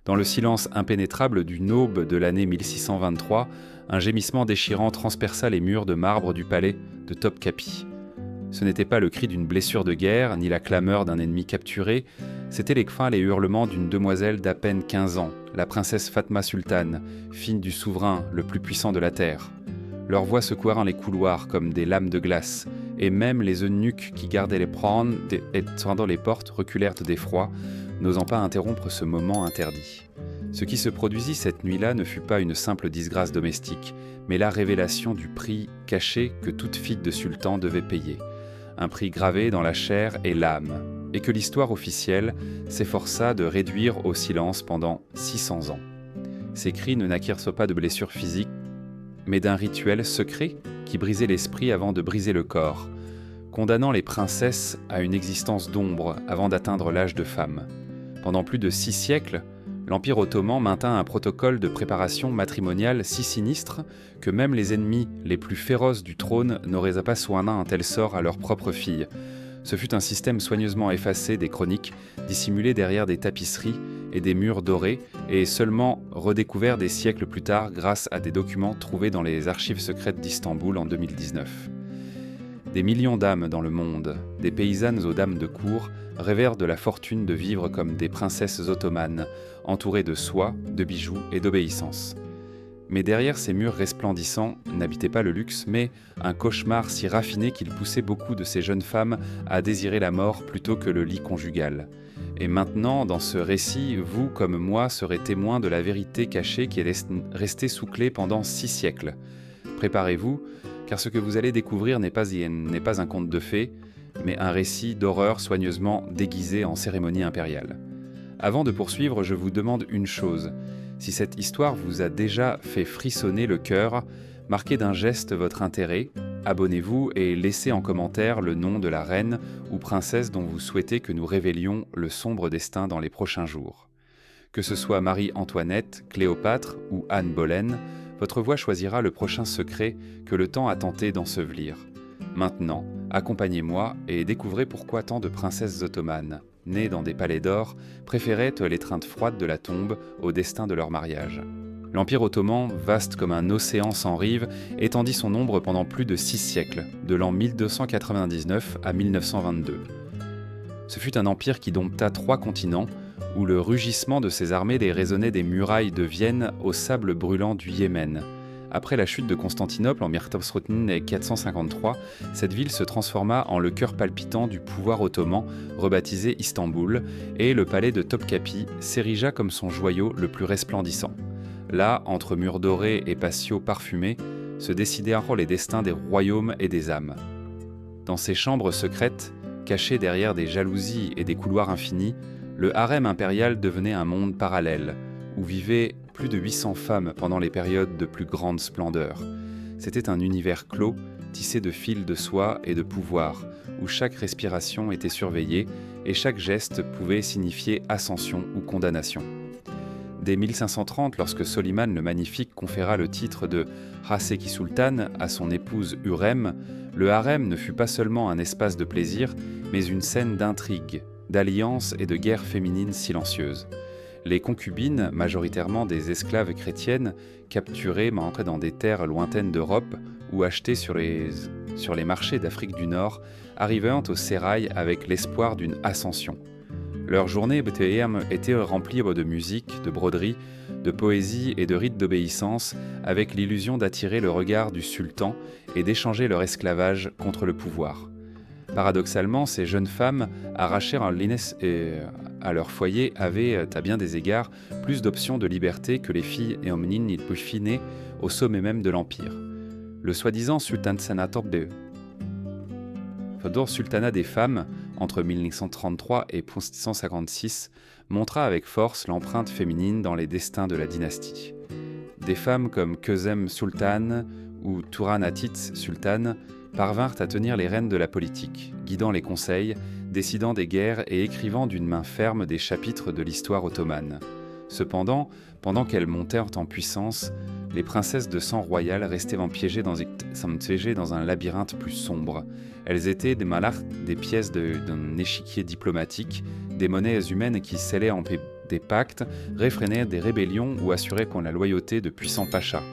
Dans le silence impénétrable d'une aube de l'année 1623, un gémissement déchirant transperça les murs de marbre du palais de Topkapi. Ce n'était pas le cri d'une blessure de guerre, ni la clameur d'un ennemi capturé, c'étaient les cris et hurlements d'une demoiselle d'à peine 15 ans, la princesse Fatma Sultane, fille du souverain le plus puissant de la terre. Leurs voix secouèrent les couloirs comme des lames de glace, et même les eunuques qui gardaient les prônes et tendant les portes reculèrent d'effroi, n'osant pas interrompre ce moment interdit. Ce qui se produisit cette nuit-là ne fut pas une simple disgrâce domestique, mais la révélation du prix caché que toute fille de sultan devait payer. Un prix gravé dans la chair et l'âme, et que l'histoire officielle s'efforça de réduire au silence pendant 600 ans. Ces cris ne naquirent pas de blessures physiques, mais d'un rituel secret qui brisait l'esprit avant de briser le corps, condamnant les princesses à une existence d'ombre avant d'atteindre l'âge de femme. Pendant plus de 6 siècles, l'Empire ottoman maintint un protocole de préparation matrimoniale si sinistre que même les ennemis les plus féroces du trône n'auraient pas soigné un tel sort à leur propre fille. Ce fut un système soigneusement effacé des chroniques, dissimulé derrière des tapisseries et des murs dorés, et seulement redécouvert des siècles plus tard grâce à des documents trouvés dans les archives secrètes d'Istanbul en 2019. Des millions d'âmes dans le monde, des paysannes aux dames de cour, rêvèrent de la fortune de vivre comme des princesses ottomanes, entourées de soie, de bijoux et d'obéissance. Mais derrière ces murs resplendissants n'habitait pas le luxe, mais un cauchemar si raffiné qu'il poussait beaucoup de ces jeunes femmes à désirer la mort plutôt que le lit conjugal. Et maintenant, dans ce récit, vous comme moi serez témoins de la vérité cachée qui est restée sous clé pendant 6 siècles. Préparez-vous, car ce que vous allez découvrir n'est pas un conte de fées, mais un récit d'horreur soigneusement déguisé en cérémonie impériale. Avant de poursuivre, je vous demande une chose. Si cette histoire vous a déjà fait frissonner le cœur, marquez d'un geste votre intérêt, abonnez-vous et laissez en commentaire le nom de la reine ou princesse dont vous souhaitez que nous révélions le sombre destin dans les prochains jours. Que ce soit Marie-Antoinette, Cléopâtre ou Anne Boleyn, votre voix choisira le prochain secret que le temps a tenté d'ensevelir. Maintenant, accompagnez-moi et découvrez pourquoi tant de princesses ottomanes, nées dans des palais d'or, préféraient l'étreinte froide de la tombe au destin de leur mariage. L'Empire ottoman, vaste comme un océan sans rive, étendit son ombre pendant plus de 6 siècles, de l'an 1299 à 1922. Ce fut un empire qui dompta 3 continents, où le rugissement de ses armées résonnait des murailles de Vienne au sable brûlant du Yémen. Après la chute de Constantinople en 453, cette ville se transforma en le cœur palpitant du pouvoir ottoman, rebaptisé Istanbul, et le palais de Topkapi s'érigea comme son joyau le plus resplendissant. Là, entre murs dorés et patios parfumés, se décidèrent les destins des royaumes et des âmes. Dans ces chambres secrètes, cachées derrière des jalousies et des couloirs infinis, le harem impérial devenait un monde parallèle, où vivaient plus de 800 femmes pendant les périodes de plus grande splendeur. C'était un univers clos, tissé de fils de soie et de pouvoir, où chaque respiration était surveillée et chaque geste pouvait signifier ascension ou condamnation. Dès 1530, lorsque Soliman le Magnifique conféra le titre de Haseki Sultan à son épouse Hurrem, le harem ne fut pas seulement un espace de plaisir, mais une scène d'intrigue, d'alliances et de guerres féminines silencieuses. Les concubines, majoritairement des esclaves chrétiennes, capturées dans des terres lointaines d'Europe ou achetées sur les marchés d'Afrique du Nord, arrivant au sérail avec l'espoir d'une ascension. Leurs journées étaient remplies de musique, de broderie, de poésie et de rites d'obéissance, avec l'illusion d'attirer le regard du sultan et d'échanger leur esclavage contre le pouvoir. Paradoxalement, ces jeunes femmes, arrachées à leur foyer, avaient, à bien des égards, plus d'options de liberté que les filles et hommes nées au sommet même de l'Empire. Le soi-disant sultanat des femmes, entre 1933 et 1956, montra avec force l'empreinte féminine dans les destins de la dynastie. Des femmes comme Kösem Sultan ou Turanatit Sultan parvinrent à tenir les rênes de la politique, guidant les conseils, décidant des guerres et écrivant d'une main ferme des chapitres de l'histoire ottomane. Cependant, pendant qu'elles montèrent en puissance, les princesses de sang royal restaient piégées dans un labyrinthe plus sombre. Elles étaient des pièces d'un échiquier diplomatique, des monnaies humaines qui scellaient en des pactes, réfréner des rébellions ou assurer qu'on la loyauté de puissants pachas.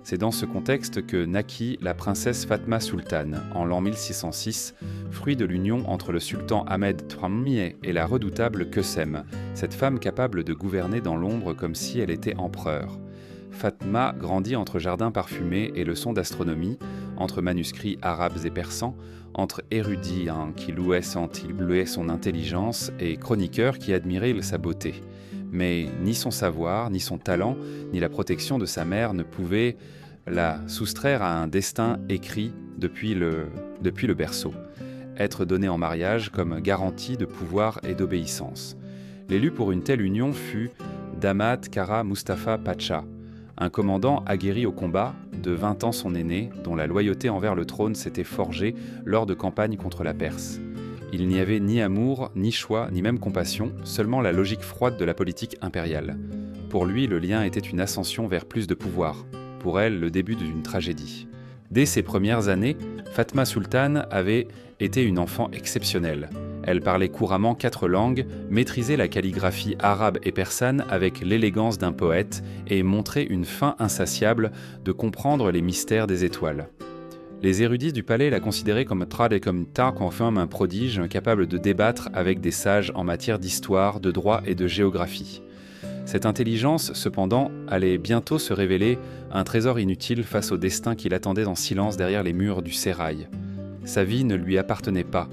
C'est dans ce contexte que naquit la princesse Fatma Sultan, en l'an 1606, fruit de l'union entre le sultan Ahmed Ier et la redoutable Kösem, cette femme capable de gouverner dans l'ombre comme si elle était empereur. Fatma grandit entre jardins parfumés et leçons d'astronomie, entre manuscrits arabes et persans, entre érudits qui louaient son intelligence et chroniqueurs qui admiraient sa beauté. Mais ni son savoir, ni son talent, ni la protection de sa mère ne pouvaient la soustraire à un destin écrit depuis le berceau, être donné en mariage comme garantie de pouvoir et d'obéissance. L'élu pour une telle union fut Damat Kara Mustafa Pacha, un commandant aguerri au combat, de 20 ans son aîné, dont la loyauté envers le trône s'était forgée lors de campagnes contre la Perse. Il n'y avait ni amour, ni choix, ni même compassion, seulement la logique froide de la politique impériale. Pour lui, le lien était une ascension vers plus de pouvoir. Pour elle, le début d'une tragédie. Dès ses premières années, Fatma Sultan avait été une enfant exceptionnelle. Elle parlait couramment 4 langues, maîtrisait la calligraphie arabe et persane avec l'élégance d'un poète et montrait une faim insatiable de comprendre les mystères des étoiles. Les érudits du palais la considéraient comme un prodige capable de débattre avec des sages en matière d'histoire, de droit et de géographie. Cette intelligence, cependant, allait bientôt se révéler un trésor inutile face au destin qui l'attendait en silence derrière les murs du sérail. Sa vie ne lui appartenait pas.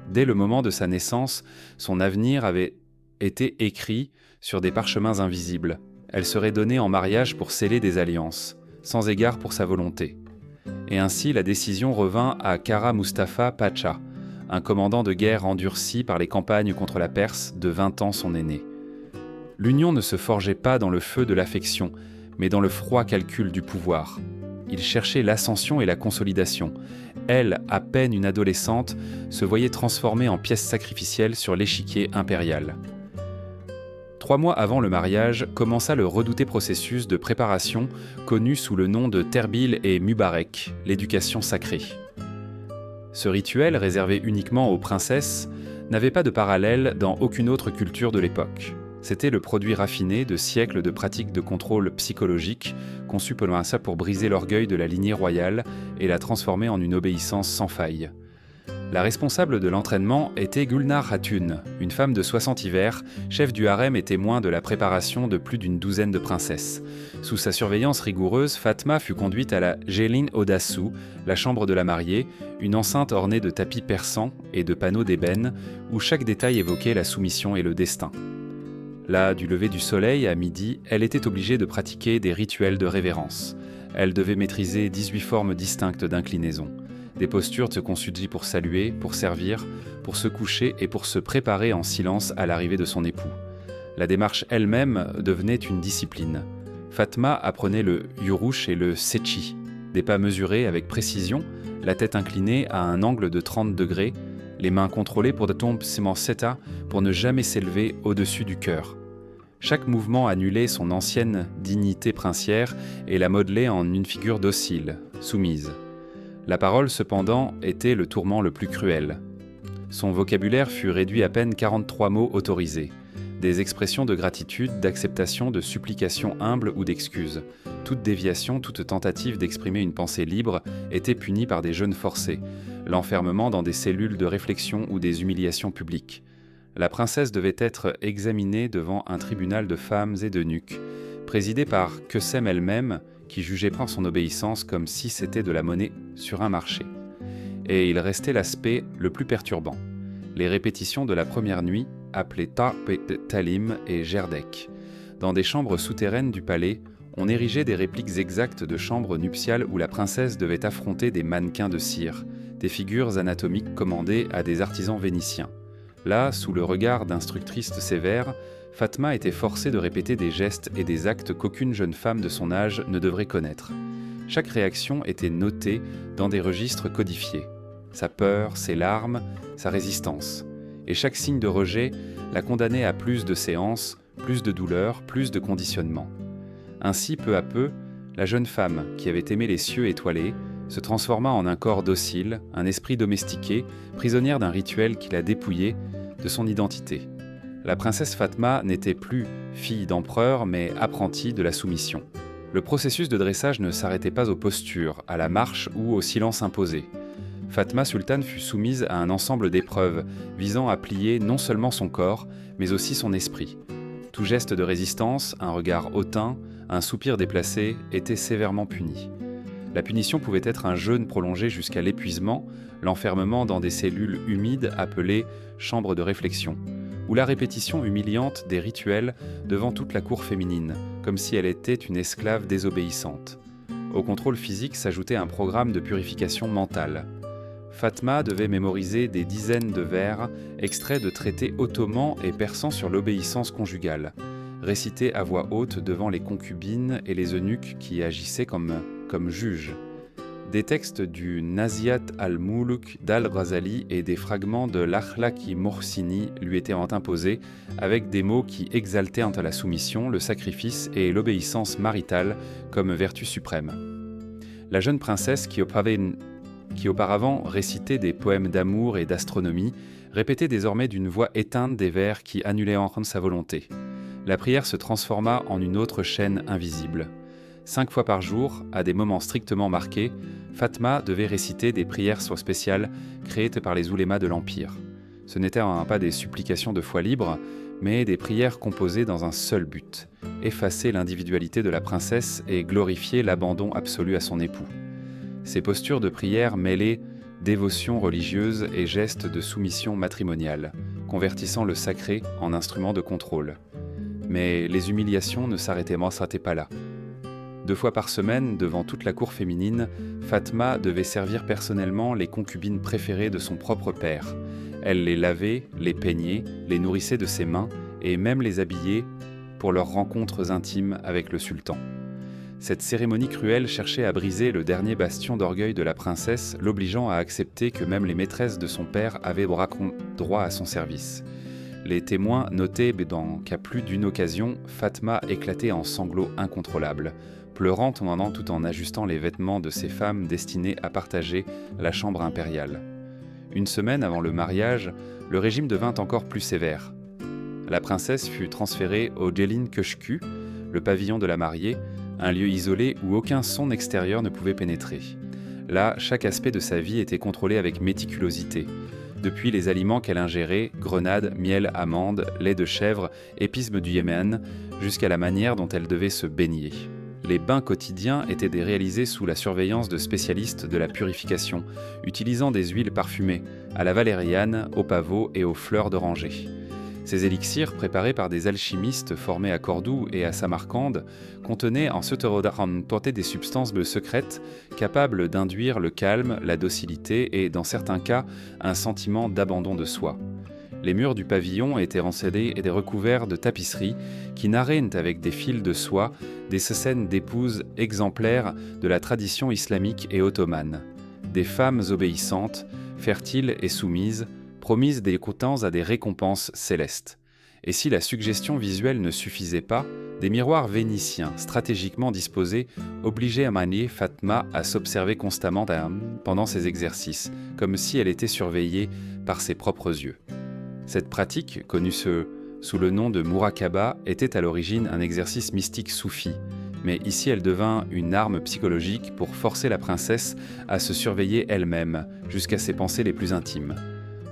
Dès le moment de sa naissance, son avenir avait été écrit sur des parchemins invisibles. Elle serait donnée en mariage pour sceller des alliances, sans égard pour sa volonté. Et ainsi, la décision revint à Kara Mustafa Pacha, un commandant de guerre endurci par les campagnes contre la Perse, de 20 ans son aîné. L'union ne se forgeait pas dans le feu de l'affection, mais dans le froid calcul du pouvoir. Il cherchait l'ascension et la consolidation. Elle, à peine une adolescente, se voyait transformée en pièce sacrificielle sur l'échiquier impérial. 3 mois avant le mariage, commença le redouté processus de préparation connu sous le nom de Terbil et Mubarek, l'éducation sacrée. Ce rituel, réservé uniquement aux princesses, n'avait pas de parallèle dans aucune autre culture de l'époque. C'était le produit raffiné de siècles de pratiques de contrôle psychologique, conçues pour briser l'orgueil de la lignée royale et la transformer en une obéissance sans faille. La responsable de l'entraînement était Gulnar Hatun, une femme de 60 hivers, chef du harem et témoin de la préparation de plus d'une douzaine de princesses. Sous sa surveillance rigoureuse, Fatma fut conduite à la Gelin Odassou, la chambre de la mariée, une enceinte ornée de tapis persans et de panneaux d'ébène, où chaque détail évoquait la soumission et le destin. Là, du lever du soleil à midi, elle était obligée de pratiquer des rituels de révérence. Elle devait maîtriser 18 formes distinctes d'inclinaison. Des postures se conçues pour saluer, pour servir, pour se coucher et pour se préparer en silence à l'arrivée de son époux. La démarche elle-même devenait une discipline. Fatma apprenait le yurush et le sechi, des pas mesurés avec précision, la tête inclinée à un angle de 30 degrés, les mains contrôlées pour pour ne jamais s'élever au-dessus du cœur. Chaque mouvement annulait son ancienne dignité princière et la modelait en une figure docile, soumise. La parole, cependant, était le tourment le plus cruel. Son vocabulaire fut réduit à peine 43 mots autorisés. Des expressions de gratitude, d'acceptation, de supplication humble ou d'excuse. Toute déviation, toute tentative d'exprimer une pensée libre était punie par des jeûnes forcés, l'enfermement dans des cellules de réflexion ou des humiliations publiques. La princesse devait être examinée devant un tribunal de femmes et d'eunuques, présidé par Kösem elle-même, qui jugeait par son obéissance comme si c'était de la monnaie sur un marché. Et il restait l'aspect le plus perturbant. Les répétitions de la première nuit, appelées Talim et Gerdek. Dans des chambres souterraines du palais, on érigeait des répliques exactes de chambres nuptiales où la princesse devait affronter des mannequins de cire, des figures anatomiques commandées à des artisans vénitiens. Là, sous le regard d'instructrices sévères, Fatma était forcée de répéter des gestes et des actes qu'aucune jeune femme de son âge ne devrait connaître. Chaque réaction était notée dans des registres codifiés. Sa peur, ses larmes, sa résistance. Et chaque signe de rejet la condamnait à plus de séances, plus de douleurs, plus de conditionnement. Ainsi, peu à peu, la jeune femme, qui avait aimé les cieux étoilés, se transforma en un corps docile, un esprit domestiqué, prisonnière d'un rituel qui la dépouillait de son identité. La princesse Fatma n'était plus fille d'empereur, mais apprentie de la soumission. Le processus de dressage ne s'arrêtait pas aux postures, à la marche ou au silence imposé. Fatma Sultan fut soumise à un ensemble d'épreuves visant à plier non seulement son corps, mais aussi son esprit. Tout geste de résistance, un regard hautain, un soupir déplacé était sévèrement puni. La punition pouvait être un jeûne prolongé jusqu'à l'épuisement, l'enfermement dans des cellules humides appelées chambres de réflexion, ou la répétition humiliante des rituels devant toute la cour féminine, comme si elle était une esclave désobéissante. Au contrôle physique s'ajoutait un programme de purification mentale. Fatma devait mémoriser des dizaines de vers, extraits de traités ottomans et persans sur l'obéissance conjugale, récités à voix haute devant les concubines et les eunuques qui agissaient comme juges. Des textes du Naziat al-Muluk d'Al-Ghazali et des fragments de l'Akhlaq-i Mohsini lui étaient imposés, avec des mots qui exaltaient entre la soumission, le sacrifice et l'obéissance maritale comme vertu suprême. La jeune princesse, qui auparavant récitait des poèmes d'amour et d'astronomie, répétait désormais d'une voix éteinte des vers qui annulaient en sa volonté. La prière se transforma en une autre chaîne invisible. 5 fois par jour, à des moments strictement marqués, Fatma devait réciter des prières spéciales créées par les oulémas de l'Empire. Ce n'étaient pas des supplications de foi libre, mais des prières composées dans un seul but, effacer l'individualité de la princesse et glorifier l'abandon absolu à son époux. Ces postures de prière mêlaient dévotion religieuse et gestes de soumission matrimoniale, convertissant le sacré en instrument de contrôle. Mais les humiliations ne s'arrêtaient pas là. 2 fois par semaine, devant toute la cour féminine, Fatma devait servir personnellement les concubines préférées de son propre père. Elle les lavait, les peignait, les nourrissait de ses mains et même les habillait pour leurs rencontres intimes avec le sultan. Cette cérémonie cruelle cherchait à briser le dernier bastion d'orgueil de la princesse, l'obligeant à accepter que même les maîtresses de son père avaient droit à son service. Les témoins notaient qu'à plus d'une occasion, Fatma éclatait en sanglots incontrôlables, pleurant tout en ajustant les vêtements de ces femmes destinées à partager la chambre impériale. Une semaine avant le mariage, le régime devint encore plus sévère. La princesse fut transférée au Gelin Köşkü, le pavillon de la mariée, un lieu isolé où aucun son extérieur ne pouvait pénétrer. Là, chaque aspect de sa vie était contrôlé avec méticulosité. Depuis les aliments qu'elle ingérait, grenades, miel, amandes, lait de chèvre, épices du Yémen, jusqu'à la manière dont elle devait se baigner. Les bains quotidiens étaient réalisés sous la surveillance de spécialistes de la purification, utilisant des huiles parfumées, à la valériane, au pavot et aux fleurs d'oranger. Ces élixirs, préparés par des alchimistes formés à Cordoue et à Samarcande, contenaient en tenté des substances secrètes capables d'induire le calme, la docilité et, dans certains cas, un sentiment d'abandon de soi. Les murs du pavillon étaient encadrés et recouverts de tapisseries qui narraient avec des fils de soie des scènes d'épouses exemplaires de la tradition islamique et ottomane. Des femmes obéissantes, fertiles et soumises, promises des temps à des récompenses célestes. Et si la suggestion visuelle ne suffisait pas, des miroirs vénitiens stratégiquement disposés obligeaient Fatma à s'observer constamment pendant ses exercices, comme si elle était surveillée par ses propres yeux. Cette pratique, connue sous le nom de muraqaba, était à l'origine un exercice mystique soufi, mais ici elle devint une arme psychologique pour forcer la princesse à se surveiller elle-même, jusqu'à ses pensées les plus intimes.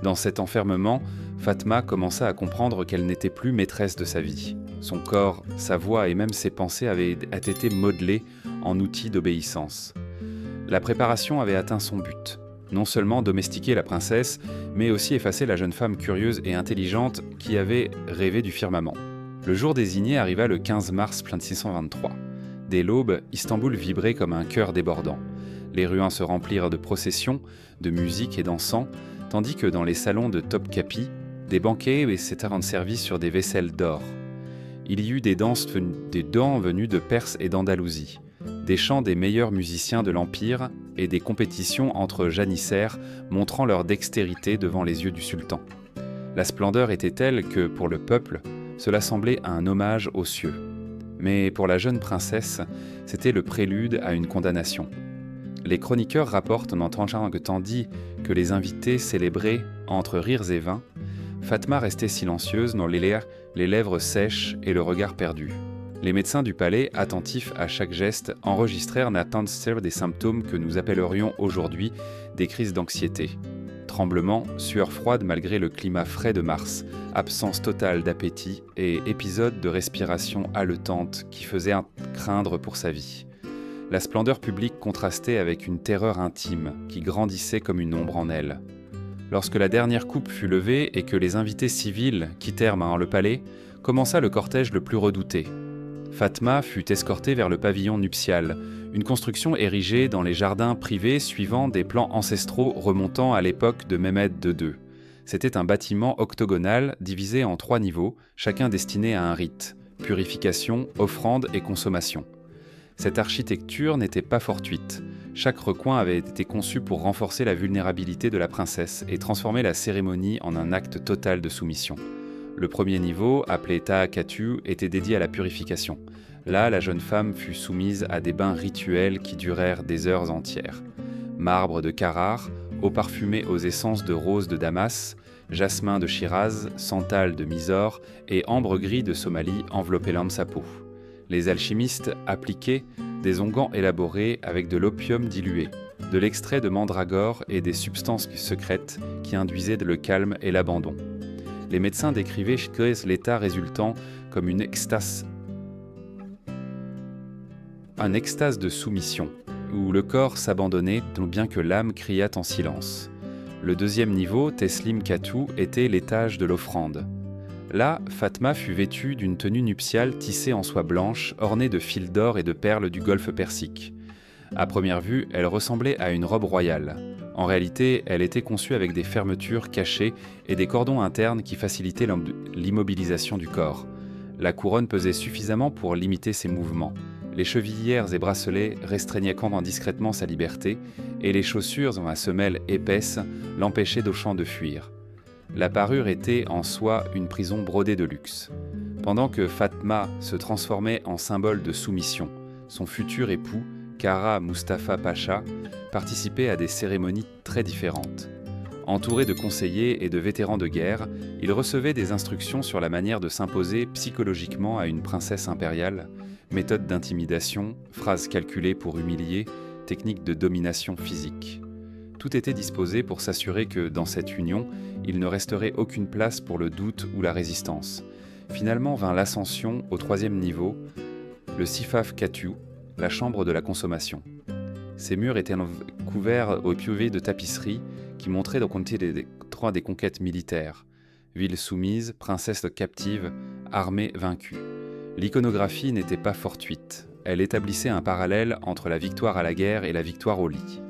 Dans cet enfermement, Fatma commença à comprendre qu'elle n'était plus maîtresse de sa vie. Son corps, sa voix et même ses pensées avaient été modelés en outils d'obéissance. La préparation avait atteint son but. Non seulement domestiquer la princesse, mais aussi effacer la jeune femme curieuse et intelligente qui avait rêvé du firmament. Le jour désigné arriva le 15 mars 1623. Dès l'aube, Istanbul vibrait comme un cœur débordant. Les ruins se remplirent de processions, de musique et d'encens, tandis que dans les salons de Topkapi, des banquets s'étaient servis sur des vaisselles d'or. Il y eut des dents venues de Perse et d'Andalousie, des chants des meilleurs musiciens de l'Empire et des compétitions entre janissaires montrant leur dextérité devant les yeux du sultan. La splendeur était telle que, pour le peuple, cela semblait un hommage aux cieux. Mais pour la jeune princesse, c'était le prélude à une condamnation. Les chroniqueurs rapportent en entendant que tandis que les invités célébraient entre rires et vins, Fatma restait silencieuse, dans les lèvres sèches et le regard perdu. Les médecins du palais, attentifs à chaque geste, enregistrèrent Nathan des symptômes que nous appellerions aujourd'hui des crises d'anxiété. Tremblements, sueur froide malgré le climat frais de mars, absence totale d'appétit et épisodes de respiration haletante qui faisaient craindre pour sa vie. La splendeur publique contrastait avec une terreur intime qui grandissait comme une ombre en elle. Lorsque la dernière coupe fut levée et que les invités civils quittèrent le palais, commença le cortège le plus redouté. Fatma fut escortée vers le pavillon nuptial, une construction érigée dans les jardins privés suivant des plans ancestraux remontant à l'époque de Mehmed II. C'était un bâtiment octogonal divisé en 3 niveaux, chacun destiné à un rite: purification, offrande et consommation. Cette architecture n'était pas fortuite. Chaque recoin avait été conçu pour renforcer la vulnérabilité de la princesse et transformer la cérémonie en un acte total de soumission. Le premier niveau, appelé Ta'akatu, était dédié à la purification. Là, la jeune femme fut soumise à des bains rituels qui durèrent des heures entières. Marbre de Carrare, eau parfumée aux essences de rose de Damas, jasmin de Shiraz, santal de Mysore et ambre gris de Somalie enveloppaient sa peau. Les alchimistes appliquaient des onguents élaborés avec de l'opium dilué, de l'extrait de mandragore et des substances secrètes qui induisaient le calme et l'abandon. Les médecins décrivaient l'état résultant comme un extase de soumission, où le corps s'abandonnait bien que l'âme criât en silence. Le deuxième niveau, Teslim Katu, était l'étage de l'offrande. Là, Fatma fut vêtue d'une tenue nuptiale tissée en soie blanche, ornée de fils d'or et de perles du golfe Persique. À première vue, elle ressemblait à une robe royale. En réalité, elle était conçue avec des fermetures cachées et des cordons internes qui facilitaient l'immobilisation du corps. La couronne pesait suffisamment pour limiter ses mouvements. Les chevillères et bracelets restreignaient discrètement sa liberté, et les chaussures à semelles épaisses l'empêchaient d'auchan de fuir. La parure était en soi une prison brodée de luxe. Pendant que Fatma se transformait en symbole de soumission, son futur époux, Kara Mustafa Pacha, participait à des cérémonies très différentes. Entouré de conseillers et de vétérans de guerre, il recevait des instructions sur la manière de s'imposer psychologiquement à une princesse impériale, méthodes d'intimidation, phrases calculées pour humilier, techniques de domination physique. Tout était disposé pour s'assurer que, dans cette union, il ne resterait aucune place pour le doute ou la résistance. Finalement vint l'ascension au 3e niveau, le Sifaf Katu, la chambre de la consommation. Ses murs étaient couverts au pieuvé de tapisseries qui montraient des conquêtes militaires. Ville soumise, princesse captive, armée vaincue. L'iconographie n'était pas fortuite. Elle établissait un parallèle entre la victoire à la guerre et la victoire au lit.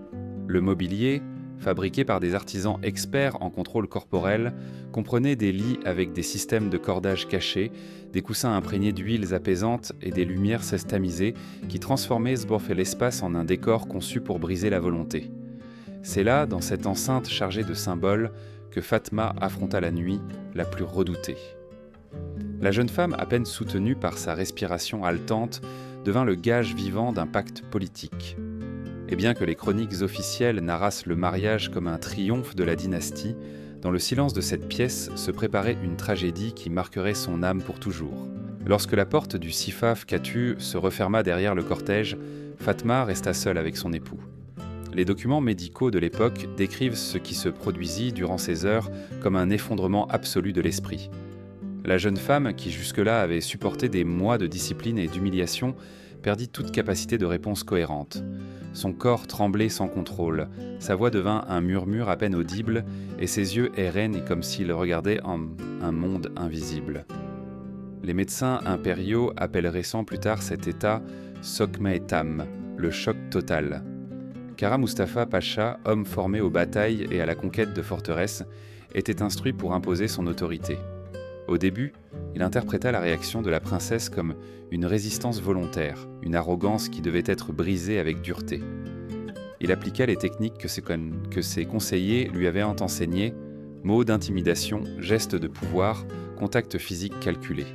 Le mobilier, fabriqué par des artisans experts en contrôle corporel, comprenait des lits avec des systèmes de cordage cachés, des coussins imprégnés d'huiles apaisantes et des lumières tamisées qui transformaient l'espace en un décor conçu pour briser la volonté. C'est là, dans cette enceinte chargée de symboles, que Fatma affronta la nuit la plus redoutée. La jeune femme, à peine soutenue par sa respiration haletante, devint le gage vivant d'un pacte politique. Et bien que les chroniques officielles narrassent le mariage comme un triomphe de la dynastie, dans le silence de cette pièce se préparait une tragédie qui marquerait son âme pour toujours. Lorsque la porte du Sifaf Katu se referma derrière le cortège, Fatma resta seule avec son époux. Les documents médicaux de l'époque décrivent ce qui se produisit durant ces heures comme un effondrement absolu de l'esprit. La jeune femme, qui jusque-là avait supporté des mois de discipline et d'humiliation, perdit toute capacité de réponse cohérente. Son corps tremblait sans contrôle, sa voix devint un murmure à peine audible, et ses yeux erraient comme s'il regardait un monde invisible. Les médecins impériaux appelleraient plus tard cet état « Sokmaetam », le choc total. Kara Mustafa Pacha, homme formé aux batailles et à la conquête de forteresses, était instruit pour imposer son autorité. Au début, il interpréta la réaction de la princesse comme une résistance volontaire, une arrogance qui devait être brisée avec dureté. Il appliqua les techniques que ses conseillers lui avaient enseignées, mots d'intimidation, gestes de pouvoir, contacts physiques calculés.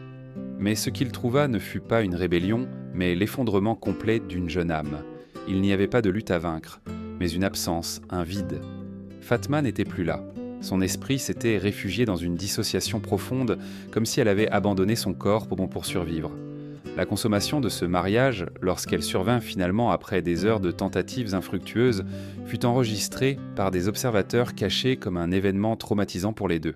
Mais ce qu'il trouva ne fut pas une rébellion, mais l'effondrement complet d'une jeune âme. Il n'y avait pas de lutte à vaincre, mais une absence, un vide. Fatma n'était plus là. Son esprit s'était réfugié dans une dissociation profonde, comme si elle avait abandonné son corps pour survivre. La consommation de ce mariage, lorsqu'elle survint finalement après des heures de tentatives infructueuses, fut enregistrée par des observateurs cachés comme un événement traumatisant pour les deux.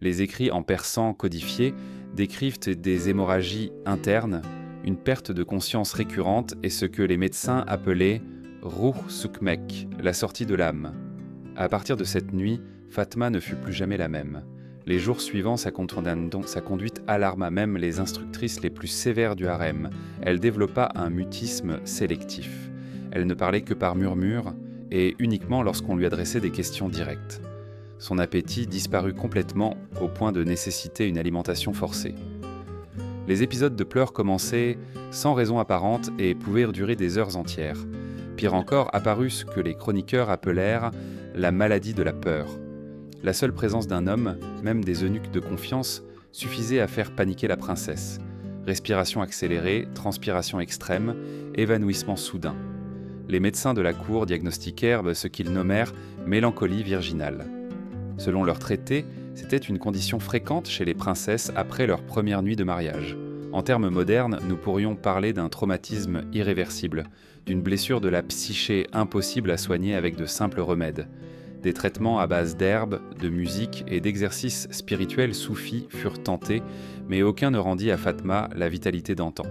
Les écrits en persan codifiés décrivent des hémorragies internes, une perte de conscience récurrente et ce que les médecins appelaient « ruh sukmek », la sortie de l'âme. À partir de cette nuit, Fatma ne fut plus jamais la même. Les jours suivants, sa conduite alarma même les instructrices les plus sévères du harem. Elle développa un mutisme sélectif. Elle ne parlait que par murmures et uniquement lorsqu'on lui adressait des questions directes. Son appétit disparut complètement au point de nécessiter une alimentation forcée. Les épisodes de pleurs commençaient sans raison apparente et pouvaient durer des heures entières. Pire encore, apparut ce que les chroniqueurs appelèrent la maladie de la peur. La seule présence d'un homme, même des eunuques de confiance, suffisait à faire paniquer la princesse. Respiration accélérée, transpiration extrême, évanouissement soudain. Les médecins de la cour diagnostiquèrent ce qu'ils nommèrent mélancolie virginale. Selon leur traité, c'était une condition fréquente chez les princesses après leur première nuit de mariage. En termes modernes, nous pourrions parler d'un traumatisme irréversible, d'une blessure de la psyché impossible à soigner avec de simples remèdes. Des traitements à base d'herbes, de musique et d'exercices spirituels soufis furent tentés, mais aucun ne rendit à Fatma la vitalité d'antan.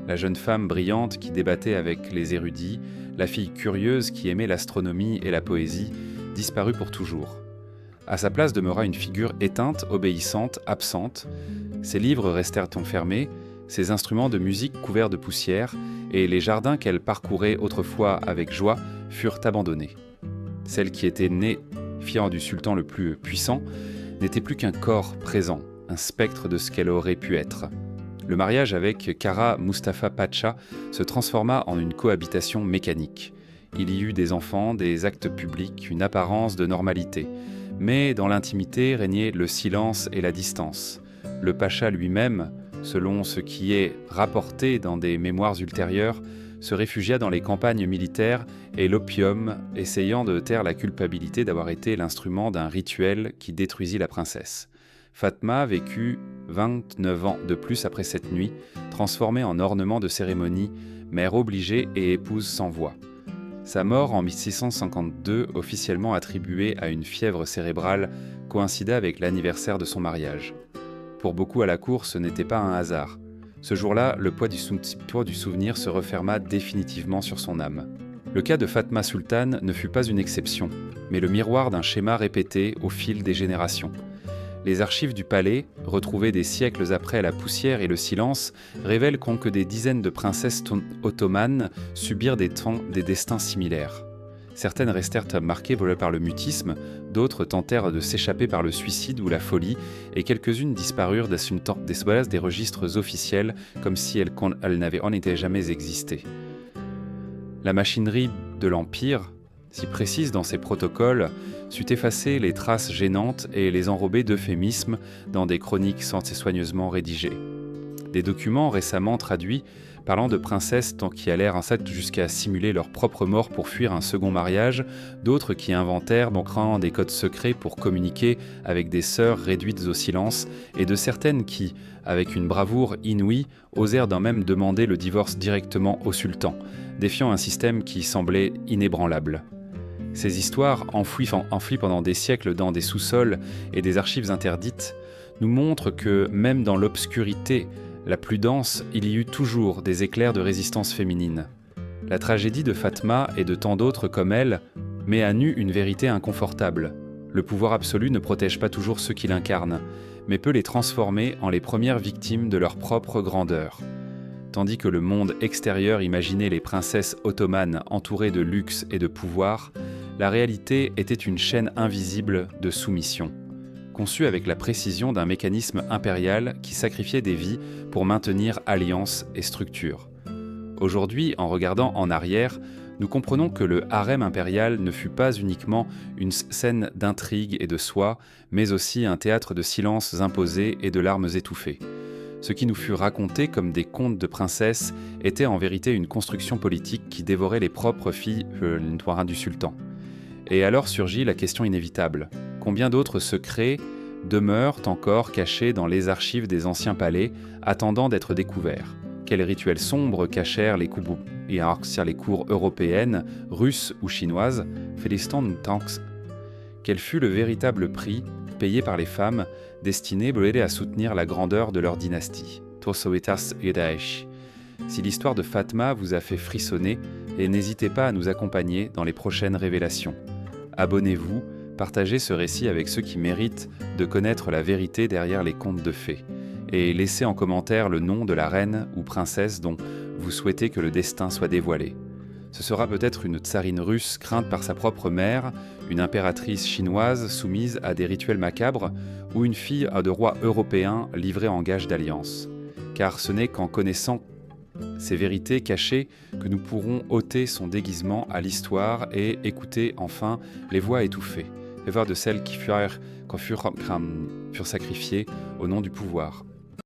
La jeune femme brillante qui débattait avec les érudits, la fille curieuse qui aimait l'astronomie et la poésie, disparut pour toujours. À sa place demeura une figure éteinte, obéissante, absente. Ses livres restèrent enfermés, ses instruments de musique couverts de poussière, et les jardins qu'elle parcourait autrefois avec joie furent abandonnés. Celle qui était née, fière du sultan le plus puissant, n'était plus qu'un corps présent, un spectre de ce qu'elle aurait pu être. Le mariage avec Kara Mustafa Pacha se transforma en une cohabitation mécanique. Il y eut des enfants, des actes publics, une apparence de normalité. Mais dans l'intimité régnait le silence et la distance. Le pacha lui-même, selon ce qui est rapporté dans des mémoires ultérieures, se réfugia dans les campagnes militaires et l'opium, essayant de taire la culpabilité d'avoir été l'instrument d'un rituel qui détruisit la princesse. Fatma vécut 29 ans de plus après cette nuit, transformée en ornement de cérémonie, mère obligée et épouse sans voix. Sa mort en 1652, officiellement attribuée à une fièvre cérébrale, coïncida avec l'anniversaire de son mariage. Pour beaucoup à la cour, ce n'était pas un hasard. Ce jour-là, le poids du souvenir se referma définitivement sur son âme. Le cas de Fatma Sultan ne fut pas une exception, mais le miroir d'un schéma répété au fil des générations. Les archives du palais, retrouvées des siècles après la poussière et le silence, révèlent que des dizaines de princesses ottomanes subirent des destins similaires. Certaines restèrent marquées par le mutisme, d'autres tentèrent de s'échapper par le suicide ou la folie, et quelques-unes disparurent des registres officiels, comme si elles n'avaient en été jamais existé. La machinerie de l'Empire, si précise dans ses protocoles, sut effacer les traces gênantes et les enrober d'euphémismes dans des chroniques soigneusement rédigées. Des documents récemment traduits parlant de princesses qui allèrent jusqu'à simuler leur propre mort pour fuir un second mariage, d'autres qui inventèrent créant des codes secrets pour communiquer avec des sœurs réduites au silence, et de certaines qui, avec une bravoure inouïe, osèrent d'en même demander le divorce directement au sultan, défiant un système qui semblait inébranlable. Ces histoires, enfouies pendant des siècles dans des sous-sols et des archives interdites, nous montrent que, même dans l'obscurité la plus dense, il y eut toujours des éclairs de résistance féminine. La tragédie de Fatma et de tant d'autres comme elle met à nu une vérité inconfortable. Le pouvoir absolu ne protège pas toujours ceux qui l'incarnent, mais peut les transformer en les premières victimes de leur propre grandeur. Tandis que le monde extérieur imaginait les princesses ottomanes entourées de luxe et de pouvoir, la réalité était une chaîne invisible de soumission, conçue avec la précision d'un mécanisme impérial qui sacrifiait des vies pour maintenir alliance et structure. Aujourd'hui, en regardant en arrière, nous comprenons que le harem impérial ne fut pas uniquement une scène d'intrigue et de soie, mais aussi un théâtre de silences imposés et de larmes étouffées. Ce qui nous fut raconté comme des contes de princesses était en vérité une construction politique qui dévorait les propres filles du sultan. Et alors surgit la question inévitable. Combien d'autres secrets demeurent encore cachés dans les archives des anciens palais, attendant d'être découverts? Quels rituels sombres cachèrent les cours européennes, russes ou chinoises? Quel fut le véritable prix payé par les femmes destinées à soutenir la grandeur de leur dynastie? Si l'histoire de Fatma vous a fait frissonner, et n'hésitez pas à nous accompagner dans les prochaines révélations. Abonnez-vous, partagez ce récit avec ceux qui méritent de connaître la vérité derrière les contes de fées, et laissez en commentaire le nom de la reine ou princesse dont vous souhaitez que le destin soit dévoilé. Ce sera peut-être une tsarine russe crainte par sa propre mère, une impératrice chinoise soumise à des rituels macabres, ou une fille de roi européen livrée en gage d'alliance. Car ce n'est qu'en connaissant ces vérités cachées que nous pourrons ôter son déguisement à l'histoire et écouter enfin les voix étouffées, les voix de celles qui furent sacrifiées au nom du pouvoir.